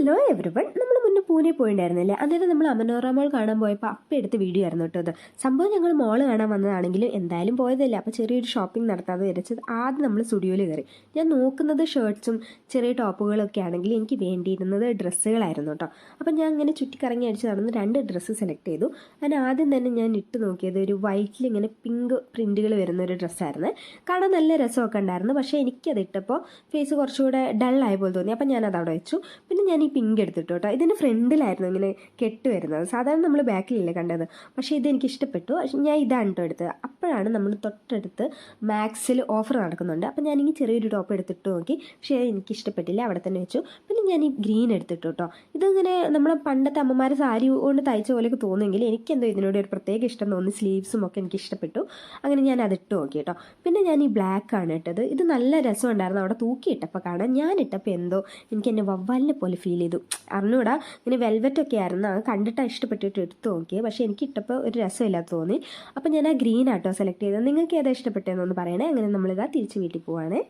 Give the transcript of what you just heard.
Hello everyone, നമ്മൾ മുന്നേ പൂനെ പോയിട്ടുണ്ടായിരുന്നില്ലേ? അന്നേരം നമ്മൾ അമനോറ മോൾ കാണാൻ പോയപ്പോൾ അപ്പം എടുത്ത് വീഡിയോ ആയിരുന്നു കേട്ടോ അത്. സംഭവം ഞങ്ങൾ മോള് കാണാൻ വന്നതാണെങ്കിലും എന്തായാലും പോയതല്ലേ, അപ്പോൾ ചെറിയൊരു ഷോപ്പിംഗ് നടത്താതെ വിരച്ചത്. ആദ്യം നമ്മൾ സ്റ്റുഡിയോയിൽ കയറി. ഞാൻ നോക്കുന്നത് ഷർട്ട്സും ചെറിയ ടോപ്പുകളൊക്കെ ആണെങ്കിൽ എനിക്ക് വേണ്ടിയിരുന്നത് ഡ്രസ്സുകളായിരുന്നു കേട്ടോ. അപ്പം ഞാൻ ഇങ്ങനെ ചുറ്റിക്കറങ്ങി അടിച്ച് നടന്ന് 2 ഡ്രസ്സ് സെലക്ട് ചെയ്തു. അതിന് ആദ്യം തന്നെ ഞാൻ ഇട്ട് നോക്കിയത് ഒരു വൈറ്റിൽ ഇങ്ങനെ പിങ്ക് പ്രിൻറ്റുകൾ വരുന്ന ഒരു ഡ്രസ്സായിരുന്നു. കാണാൻ നല്ല രസമൊക്കെ ഉണ്ടായിരുന്നു, പക്ഷേ എനിക്കത് ഇട്ടപ്പോൾ ഫേസ് കുറച്ചുകൂടെ ഡള്ളായ പോലെ തോന്നി. അപ്പം ഞാനത് അവിടെ വെച്ചു. പിന്നെ ഞാൻ ഈ പിങ്ക് എടുത്തിട്ടു കേട്ടോ. ഇതിൻ്റെ ഫ്രണ്ടിലായിരുന്നു ഇങ്ങനെ കെട്ട് വരുന്നത്. സാധാരണ നമ്മൾ ബാക്കിലല്ലേ കണ്ടത്, പക്ഷേ ഇതെനിക്ക് ഇഷ്ടപ്പെട്ടു. ഞാൻ ഇതാണ് കേട്ടോ എടുത്തത്. അപ്പോഴാണ് നമ്മൾ തൊട്ടടുത്ത് മാക്സിൽ ഓഫർ നടക്കുന്നുണ്ട്. അപ്പം ഞാനിങ്ങനെ ചെറിയൊരു ടോപ്പ് എടുത്തിട്ട് നോക്കി, പക്ഷേ എനിക്ക് ഇഷ്ടപ്പെട്ടില്ല, അവിടെ തന്നെ വെച്ചു. പിന്നെ ഞാൻ ഈ ഗ്രീൻ എടുത്തിട്ടു കേട്ടോ. ഇതിങ്ങനെ നമ്മളെ പണ്ടത്തെ അമ്മമാരെ സാരി കൊണ്ട് തയ്ച്ച പോലെയൊക്കെ തോന്നുമെങ്കിൽ എനിക്കെന്തോ ഇതിനോട് ഒരു പ്രത്യേക ഇഷ്ടം തോന്നി. സ്ലീവ്സും ഒക്കെ എനിക്ക് ഇഷ്ടപ്പെട്ടു. അങ്ങനെ ഞാൻ അതിട്ട് നോക്കി കേട്ടോ. പിന്നെ ഞാൻ ഈ ബ്ലാക്ക് ആണ് ഇട്ടത്. ഇത് നല്ല രസമുണ്ടായിരുന്നു അവിടെ തൂക്കിയിട്ടപ്പോൾ കാണാൻ. ഞാൻ ഇട്ടപ്പോൾ എന്തോ എനിക്ക് എന്നെ വവ്വാലിനെ പോലെ ഫീൽ ചെയ്തു. അറിഞ്ഞൂടാ, ഇങ്ങനെ വെൽവെറ്റൊക്കെ ആയിരുന്നു. അത് കണ്ടിട്ടാണ് ഇഷ്ടപ്പെട്ടിട്ട് എടുത്ത് നോക്കിയത്, പക്ഷേ എനിക്ക് ഇട്ടപ്പോൾ ഒരു രസമില്ലാത്ത തോന്നി. അപ്പം ഞാൻ ആ ഗ്രീൻ ആട്ടോ സെലക്ട് ചെയ്തത്. നിങ്ങൾക്ക് ഏതാ ഇഷ്ടപ്പെട്ടതെന്നൊന്ന് പറയണേ. അങ്ങനെ നമ്മളിതാ തിരിച്ച് വീട്ടിൽ പോവാണേ.